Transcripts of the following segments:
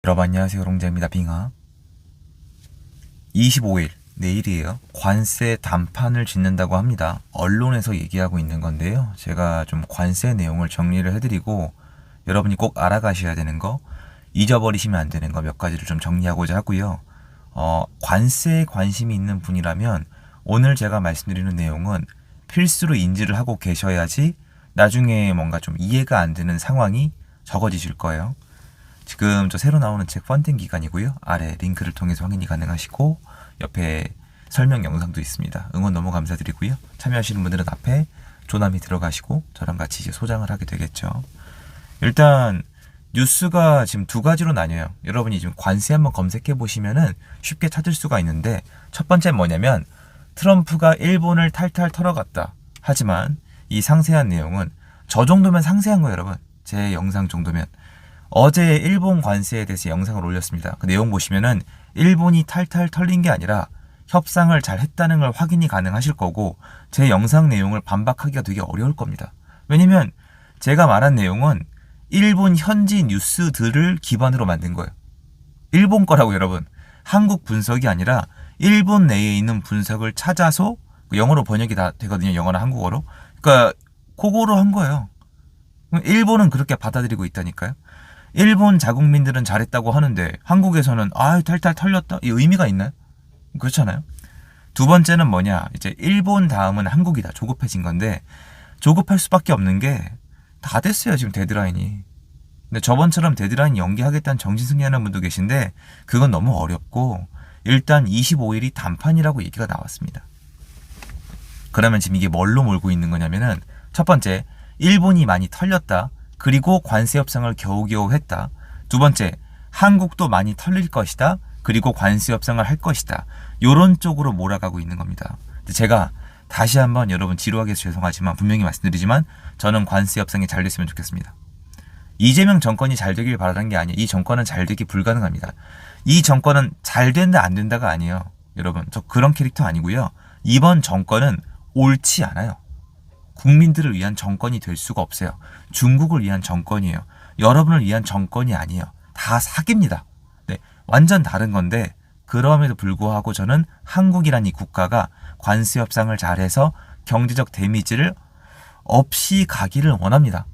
여러분 안녕하세요. 롱자입니다. 빙하. 25일 내일이에요. 관세 단판을 짓는다고 합니다. 언론에서 얘기하고 있는 건데요. 제가 좀 관세 내용을 정리를 해드리고 여러분이 꼭 알아가셔야 되는 거, 잊어버리시면 안 되는 거 몇 가지를 좀 정리하고자 하고요. 관세에 관심이 있는 분이라면 오늘 제가 말씀드리는 내용은 필수로 인지를 하고 계셔야지 나중에 뭔가 좀 이해가 안 되는 상황이 적어지실 거예요. 지금 저 새로 나오는 책 펀딩 기간이고요. 아래 링크를 통해서 확인이 가능하시고 옆에 설명 영상도 있습니다. 응원 너무 감사드리고요. 참여하시는 분들은 앞에 조남이 들어가시고 저랑 같이 이제 소장을 하게 되겠죠. 일단 뉴스가 지금 두 가지로 나뉘어요. 여러분이 지금 관세 한번 검색해 보시면은 쉽게 찾을 수가 있는데 첫 번째 뭐냐면 트럼프가 일본을 탈탈 털어갔다. 하지만 이 상세한 내용은 저 정도면 상세한 거예요, 여러분. 제 영상 정도면. 어제 일본 관세에 대해서 영상을 올렸습니다. 그 내용 보시면은 일본이 탈탈 털린 게 아니라 협상을 잘 했다는 걸 확인이 가능하실 거고 제 영상 내용을 반박하기가 되게 어려울 겁니다. 왜냐면 제가 말한 내용은 일본 현지 뉴스들을 기반으로 만든 거예요. 일본 거라고 여러분. 한국 분석이 아니라 일본 내에 있는 분석을 찾아서 영어로 번역이 다 되거든요. 영어나 한국어로. 그러니까 그거로 한 거예요. 일본은 그렇게 받아들이고 있다니까요. 일본 자국민들은 잘했다고 하는데 한국에서는 탈탈 털렸다? 이 의미가 있나요? 그렇잖아요. 두 번째는 뭐냐? 이제 일본 다음은 한국이다. 조급해진 건데 조급할 수밖에 없는 게 다 됐어요. 지금 데드라인이. 근데 저번처럼 데드라인 연기하겠다는 정신승리하는 분도 계신데 그건 너무 어렵고 일단 25일이 단판이라고 얘기가 나왔습니다. 그러면 지금 이게 뭘로 몰고 있는 거냐면은 첫 번째, 일본이 많이 털렸다. 그리고 관세 협상을 겨우겨우 했다. 두 번째, 한국도 많이 털릴 것이다. 그리고 관세 협상을 할 것이다. 요런 쪽으로 몰아가고 있는 겁니다. 제가 다시 한번 여러분 지루하게 해서 죄송하지만 분명히 말씀드리지만 저는 관세 협상이 잘 됐으면 좋겠습니다. 이재명 정권이 잘 되길 바라는 게 아니에요. 이 정권은 잘 되기 불가능합니다. 이 정권은 잘 된다 안 된다가 아니에요. 여러분 저 그런 캐릭터 아니고요. 이번 정권은 옳지 않아요. 국민들을 위한 정권이 될 수가 없어요. 중국을 위한 정권이에요. 여러분을 위한 정권이 아니에요. 다 사기입니다. 네, 완전 다른 건데 그럼에도 불구하고 저는 한국이란 이 국가가 관세 협상을 잘해서 경제적 데미지를 없이 가기를 원합니다.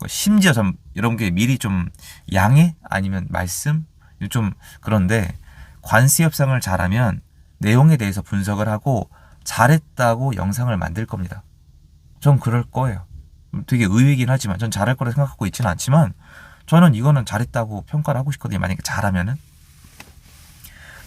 심지어 좀 여러분께 미리 좀 양해 아니면 말씀 좀 그런데 관세 협상을 잘하면 내용에 대해서 분석을 하고 잘했다고 영상을 만들 겁니다. 전 그럴 거예요. 되게 의외이긴 하지만 전 잘할 거라 생각하고 있지는 않지만 저는 이거는 잘했다고 평가를 하고 싶거든요. 만약에 잘하면은.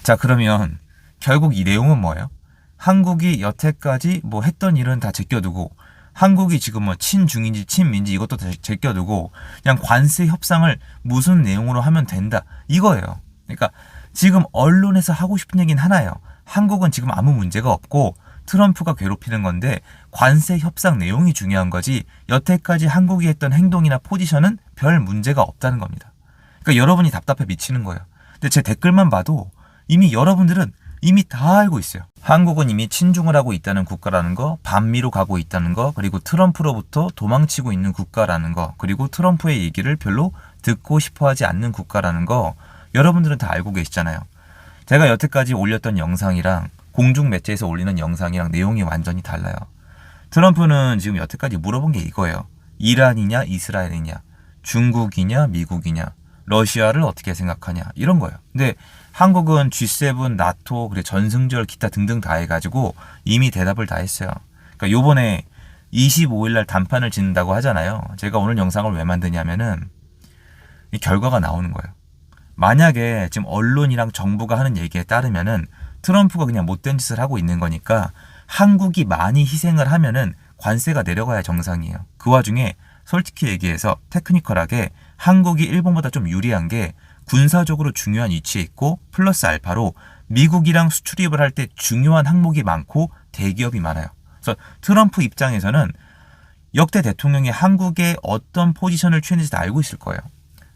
자, 그러면 결국 이 내용은 뭐예요? 한국이 여태까지 뭐 했던 일은 다 제껴두고 한국이 지금 뭐 친중인지 친민지 이것도 다 제껴두고 그냥 관세 협상을 무슨 내용으로 하면 된다 이거예요. 그러니까 지금 언론에서 하고 싶은 얘기는 하나예요. 한국은 지금 아무 문제가 없고 트럼프가 괴롭히는 건데 관세 협상 내용이 중요한 거지 여태까지 한국이 했던 행동이나 포지션은 별 문제가 없다는 겁니다. 그러니까 여러분이 답답해 미치는 거예요. 근데 제 댓글만 봐도 이미 여러분들은 이미 다 알고 있어요. 한국은 이미 친중을 하고 있다는 국가라는 거, 반미로 가고 있다는 거, 그리고 트럼프로부터 도망치고 있는 국가라는 거, 그리고 트럼프의 얘기를 별로 듣고 싶어하지 않는 국가라는 거 여러분들은 다 알고 계시잖아요. 제가 여태까지 올렸던 영상이랑 공중 매체에서 올리는 영상이랑 내용이 완전히 달라요. 트럼프는 지금 여태까지 물어본 게 이거예요. 이란이냐 이스라엘이냐 중국이냐 미국이냐 러시아를 어떻게 생각하냐 이런 거예요. 근데 한국은 G7, 나토, 그리고 전승절 기타 등등 다 해가지고 이미 대답을 다 했어요. 그러니까 요번에 25일날 단판을 짓는다고 하잖아요. 제가 오늘 영상을 왜 만드냐면은 이 결과가 나오는 거예요. 만약에 지금 언론이랑 정부가 하는 얘기에 따르면은 트럼프가 그냥 못된 짓을 하고 있는 거니까 한국이 많이 희생을 하면은 관세가 내려가야 정상이에요. 그 와중에 솔직히 얘기해서 테크니컬하게 한국이 일본보다 좀 유리한 게 군사적으로 중요한 위치에 있고 플러스 알파로 미국이랑 수출입을 할 때 중요한 항목이 많고 대기업이 많아요. 그래서 트럼프 입장에서는 역대 대통령이 한국에 어떤 포지션을 취했는지 다 알고 있을 거예요.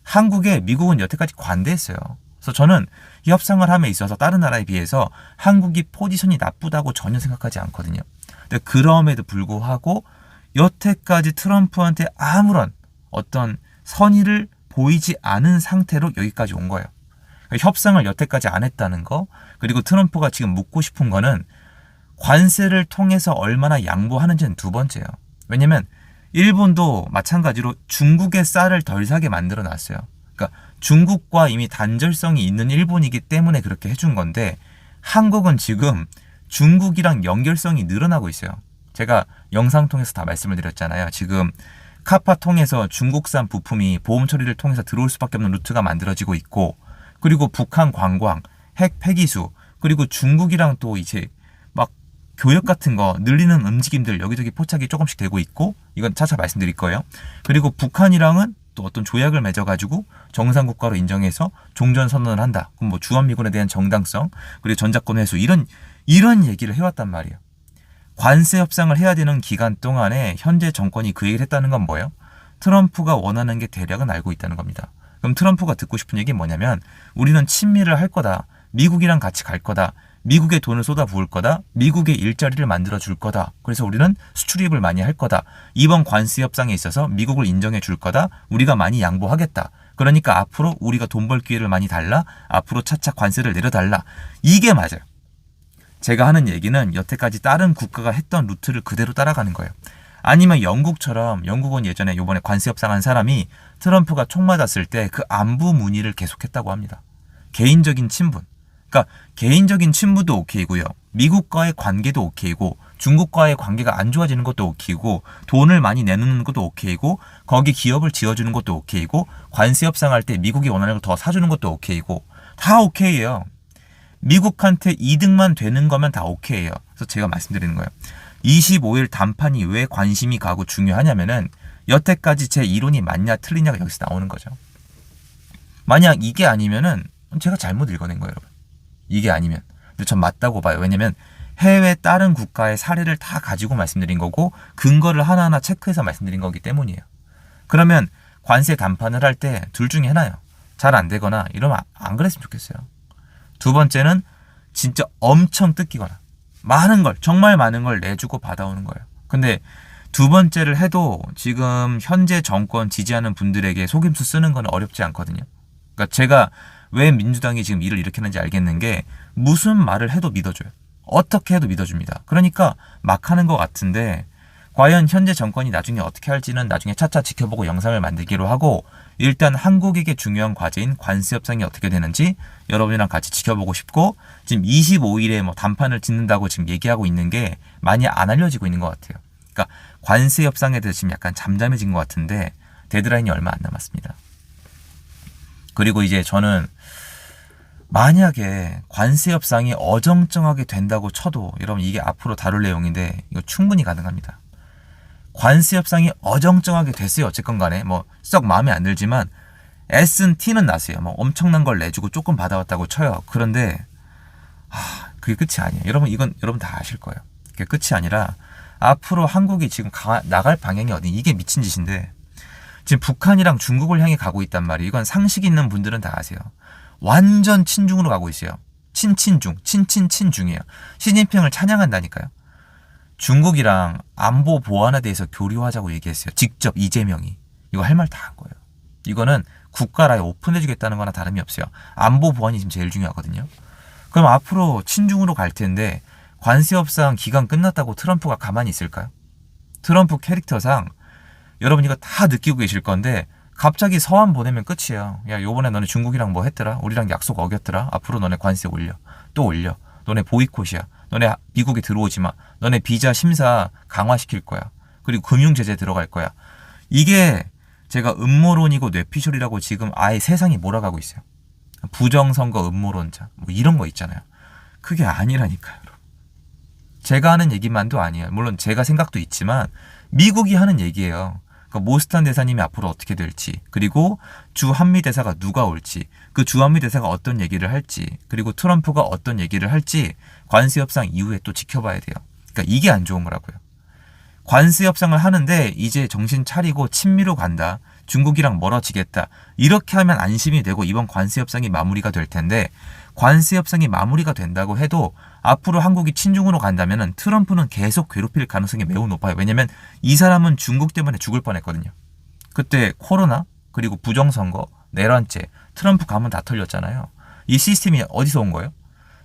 한국에 미국은 여태까지 관대했어요. 그래서 저는 이 협상을 함에 있어서 다른 나라에 비해서 한국이 포지션이 나쁘다고 전혀 생각하지 않거든요. 근데 그럼에도 불구하고 여태까지 트럼프한테 아무런 어떤 선의를 보이지 않은 상태로 여기까지 온 거예요. 그러니까 협상을 여태까지 안 했다는 거, 그리고 트럼프가 지금 묻고 싶은 거는 관세를 통해서 얼마나 양보하는지는 두 번째예요. 왜냐면 일본도 마찬가지로 중국의 쌀을 덜 사게 만들어 놨어요. 그러니까 중국과 이미 단절성이 있는 일본이기 때문에 그렇게 해준 건데, 한국은 지금 중국이랑 연결성이 늘어나고 있어요. 제가 영상 통해서 다 말씀을 드렸잖아요. 지금 카파 통해서 중국산 부품이 보험 처리를 통해서 들어올 수밖에 없는 루트가 만들어지고 있고, 그리고 북한 관광, 핵 폐기수, 그리고 중국이랑 또 이제 막 교역 같은 거 늘리는 움직임들 여기저기 포착이 조금씩 되고 있고, 이건 차차 말씀드릴 거예요. 그리고 북한이랑은 또 어떤 조약을 맺어가지고 정상국가로 인정해서 종전 선언을 한다. 그럼 뭐 주한미군에 대한 정당성, 그리고 전작권 회수, 이런 얘기를 해왔단 말이에요. 관세 협상을 해야 되는 기간 동안에 현재 정권이 그 얘기를 했다는 건 뭐예요? 트럼프가 원하는 게 대략은 알고 있다는 겁니다. 그럼 트럼프가 듣고 싶은 얘기는 뭐냐면, 우리는 친미를 할 거다. 미국이랑 같이 갈 거다. 미국의 돈을 쏟아 부을 거다. 미국의 일자리를 만들어 줄 거다. 그래서 우리는 수출입을 많이 할 거다. 이번 관세 협상에 있어서 미국을 인정해 줄 거다. 우리가 많이 양보하겠다. 그러니까 앞으로 우리가 돈 벌 기회를 많이 달라. 앞으로 차차 관세를 내려달라. 이게 맞아요. 제가 하는 얘기는 여태까지 다른 국가가 했던 루트를 그대로 따라가는 거예요. 아니면 영국처럼, 영국은 예전에 요번에 관세 협상한 사람이 트럼프가 총 맞았을 때 그 안부 문의를 계속했다고 합니다. 개인적인 친분. 그러니까 개인적인 친분도 오케이고요. 미국과의 관계도 오케이고, 중국과의 관계가 안 좋아지는 것도 오케이고, 돈을 많이 내놓는 것도 오케이고, 거기 기업을 지어주는 것도 오케이고, 관세 협상할 때 미국이 원하는 걸 더 사주는 것도 오케이고, 다 오케이예요. 미국한테 이득만 되는 거면 다 오케이예요. 그래서 제가 말씀드리는 거예요. 25일 단판이 왜 관심이 가고 중요하냐면은, 여태까지 제 이론이 맞냐 틀리냐가 여기서 나오는 거죠. 만약 이게 아니면은 제가 잘못 읽어낸 거예요, 여러분. 이게 아니면. 근데 전 맞다고 봐요. 왜냐면 해외 다른 국가의 사례를 다 가지고 말씀드린 거고, 근거를 하나하나 체크해서 말씀드린 거기 때문이에요. 그러면 관세 단판을 할 때 둘 중에 하나요. 잘 안 되거나 이러면 안 그랬으면 좋겠어요. 두 번째는 진짜 엄청 뜯기거나 많은 걸, 정말 많은 걸 내주고 받아오는 거예요. 근데 두 번째를 해도 지금 현재 정권 지지하는 분들에게 속임수 쓰는 건 어렵지 않거든요. 그러니까 제가 왜 민주당이 지금 일을 이렇게 하는지 알겠는 게, 무슨 말을 해도 믿어줘요. 어떻게 해도 믿어줍니다. 그러니까 막 하는 것 같은데, 과연 현재 정권이 나중에 어떻게 할지는 나중에 차차 지켜보고 영상을 만들기로 하고, 일단 한국에게 중요한 과제인 관세 협상이 어떻게 되는지 여러분이랑 같이 지켜보고 싶고, 지금 25일에 뭐 단판을 짓는다고 지금 얘기하고 있는 게 많이 안 알려지고 있는 것 같아요. 그러니까 관세 협상에 대해서 지금 약간 잠잠해진 것 같은데, 데드라인이 얼마 안 남았습니다. 그리고 이제 저는 만약에 관세 협상이 어정쩡하게 된다고 쳐도, 여러분 이게 앞으로 다룰 내용인데 이거 충분히 가능합니다. 관세 협상이 어정쩡하게 됐어요. 어쨌건 간에 뭐 썩 마음에 안 들지만 S&T는 났어요. 뭐 엄청난 걸 내주고 조금 받아왔다고 쳐요. 그런데 그게 끝이 아니에요. 여러분 이건 여러분 다 아실 거예요. 그게 끝이 아니라 앞으로 한국이 지금 나갈 방향이 어디, 이게 미친 짓인데, 지금 북한이랑 중국을 향해 가고 있단 말이에요. 이건 상식 있는 분들은 다 아세요. 완전 친중으로 가고 있어요. 친친중이에요. 시진핑을 찬양한다니까요. 중국이랑 안보 보안에 대해서 교류하자고 얘기했어요. 직접 이재명이. 이거 할 말 다 한 거예요. 이거는 국가라에 오픈해주겠다는 거나 다름이 없어요. 안보 보안이 지금 제일 중요하거든요. 그럼 앞으로 친중으로 갈 텐데, 관세 협상 기간 끝났다고 트럼프가 가만히 있을까요? 트럼프 캐릭터상 여러분 이거 다 느끼고 계실 건데, 갑자기 서한 보내면 끝이에요. 야, 요번에 너네 중국이랑 뭐 했더라? 우리랑 약속 어겼더라? 앞으로 너네 관세 올려. 또 올려. 너네 보이콧이야. 너네 미국에 들어오지 마. 너네 비자 심사 강화시킬 거야. 그리고 금융제재 들어갈 거야. 이게 제가 음모론이고 뇌피셜이라고 지금 아예 세상이 몰아가고 있어요. 부정선거 음모론자. 뭐 이런 거 있잖아요. 그게 아니라니까요. 제가 하는 얘기만도 아니에요. 물론 제가 생각도 있지만 미국이 하는 얘기예요. 그러니까 모스탄 대사님이 앞으로 어떻게 될지, 그리고 주한미 대사가 누가 올지, 그 주한미 대사가 어떤 얘기를 할지, 그리고 트럼프가 어떤 얘기를 할지 관세 협상 이후에 또 지켜봐야 돼요. 그러니까 이게 안 좋은 거라고요. 관세 협상을 하는데 이제 정신 차리고 친미로 간다. 중국이랑 멀어지겠다. 이렇게 하면 안심이 되고 이번 관세 협상이 마무리가 될 텐데, 관세 협상이 마무리가 된다고 해도 앞으로 한국이 친중으로 간다면 트럼프는 계속 괴롭힐 가능성이 매우 높아요. 왜냐면 이 사람은 중국 때문에 죽을 뻔했거든요. 그때 코로나, 그리고 부정선거, 내란죄, 트럼프 가문 다 털렸잖아요. 이 시스템이 어디서 온 거예요?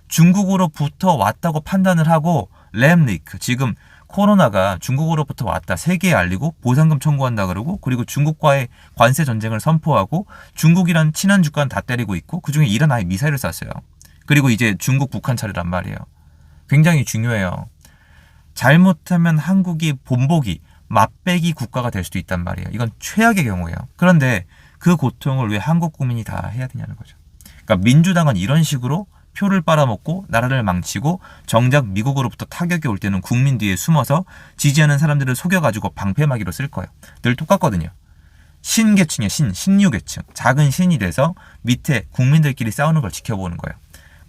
중국으로부터 왔다고 판단을 하고 램 리크, 지금 코로나가 중국으로부터 왔다 세계에 알리고 보상금 청구한다 그러고, 그리고 중국과의 관세 전쟁을 선포하고, 중국이란 친한 주권 다 때리고 있고, 그중에 이란 아예 미사일을 쐈어요. 그리고 이제 중국 북한 차례란 말이에요. 굉장히 중요해요. 잘못하면 한국이 본보기, 맛배기 국가가 될 수도 있단 말이에요. 이건 최악의 경우예요. 그런데 그 고통을 왜 한국 국민이 다 해야 되냐는 거죠. 그러니까 민주당은 이런 식으로 표를 빨아먹고 나라를 망치고, 정작 미국으로부터 타격이 올 때는 국민 뒤에 숨어서 지지하는 사람들을 속여가지고 방패막이로 쓸 거예요. 늘 똑같거든요. 신계층이에요. 신유계층. 작은 신이 돼서 밑에 국민들끼리 싸우는 걸 지켜보는 거예요.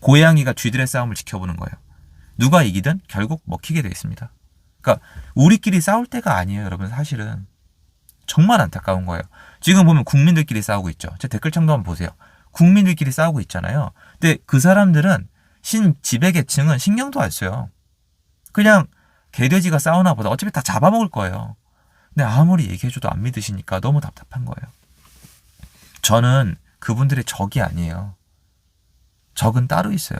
고양이가 쥐들의 싸움을 지켜보는 거예요. 누가 이기든 결국 먹히게 되어 있습니다. 그러니까 우리끼리 싸울 때가 아니에요, 여러분. 사실은 정말 안타까운 거예요. 지금 보면 국민들끼리 싸우고 있죠. 제 댓글창도 한번 보세요. 국민들끼리 싸우고 있잖아요. 근데 그 사람들은 지배계층은 신경도 안 써요. 그냥 개돼지가 싸우나 보다. 어차피 다 잡아먹을 거예요. 근데 아무리 얘기해줘도 안 믿으시니까 너무 답답한 거예요. 저는 그분들의 적이 아니에요. 적은 따로 있어요.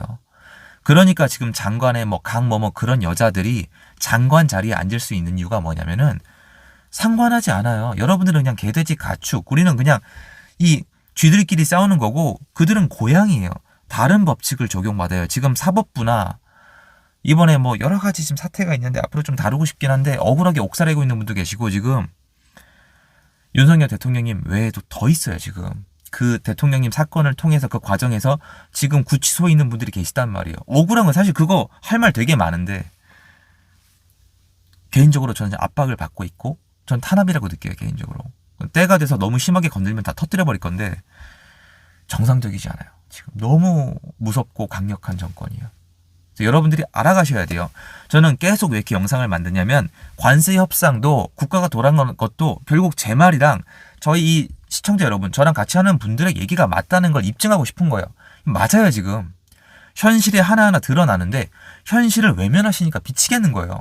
그러니까 지금 장관의 강뭐뭐 그런 여자들이 장관 자리에 앉을 수 있는 이유가 뭐냐면은 상관하지 않아요. 여러분들은 그냥 개돼지 가축, 우리는 그냥 이 쥐들끼리 싸우는 거고, 그들은 고양이에요. 다른 법칙을 적용받아요. 지금 사법부나 이번에 여러 가지 지금 사태가 있는데 앞으로 좀 다루고 싶긴 한데, 억울하게 옥살이고 있는 분도 계시고, 지금 윤석열 대통령님 외에도 더 있어요. 지금 그 대통령님 사건을 통해서 그 과정에서 지금 구치소에 있는 분들이 계시단 말이에요. 억울한 건 사실 그거 할 말 되게 많은데, 개인적으로 저는 압박을 받고 있고, 전 탄압이라고 느껴요. 개인적으로 때가 돼서 너무 심하게 건들면 다 터뜨려 버릴 건데, 정상적이지 않아요. 지금 너무 무섭고 강력한 정권이에요. 여러분들이 알아가셔야 돼요. 저는 계속 왜 이렇게 영상을 만드냐면, 관세 협상도 국가가 돌아간 것도 결국 제 말이랑 저희 이 시청자 여러분, 저랑 같이 하는 분들의 얘기가 맞다는 걸 입증하고 싶은 거예요. 맞아요. 지금 현실이 하나하나 드러나는데 현실을 외면하시니까 미치겠는 거예요.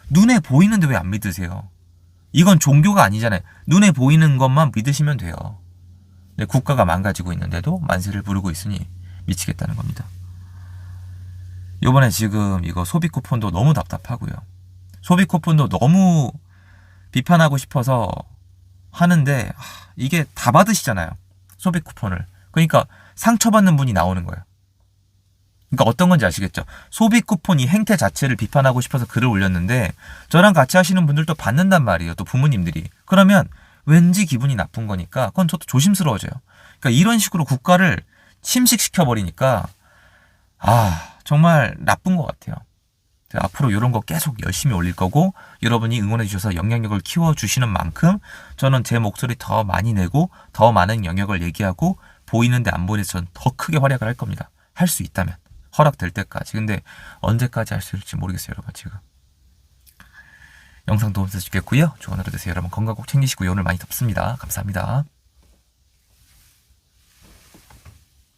눈에 보이는데 왜 안 믿으세요? 이건 종교가 아니잖아요. 눈에 보이는 것만 믿으시면 돼요. 근데 국가가 망가지고 있는데도 만세를 부르고 있으니 미치겠다는 겁니다. 요번에 지금 이거 소비 쿠폰도 너무 답답하고요. 소비 쿠폰도 너무 비판하고 싶어서 하는데, 이게 다 받으시잖아요. 소비 쿠폰을. 그러니까 상처받는 분이 나오는 거예요. 그러니까 어떤 건지 아시겠죠? 소비 쿠폰 이 행태 자체를 비판하고 싶어서 글을 올렸는데, 저랑 같이 하시는 분들도 받는단 말이에요. 또 부모님들이. 그러면 왠지 기분이 나쁜 거니까 그건 저도 조심스러워져요. 그러니까 이런 식으로 국가를 침식시켜버리니까 정말 나쁜 것 같아요. 앞으로 이런 거 계속 열심히 올릴 거고, 여러분이 응원해 주셔서 영향력을 키워주시는 만큼 저는 제 목소리 더 많이 내고 더 많은 영역을 얘기하고, 보이는데 안 보이는데 저는 더 크게 활약을 할 겁니다. 할 수 있다면. 허락될 때까지. 근데 언제까지 할 수 있을지 모르겠어요, 여러분. 지금 영상 도움 되셨겠고요. 좋은 하루 되세요. 여러분 건강 꼭 챙기시고요. 오늘 많이 덥습니다. 감사합니다.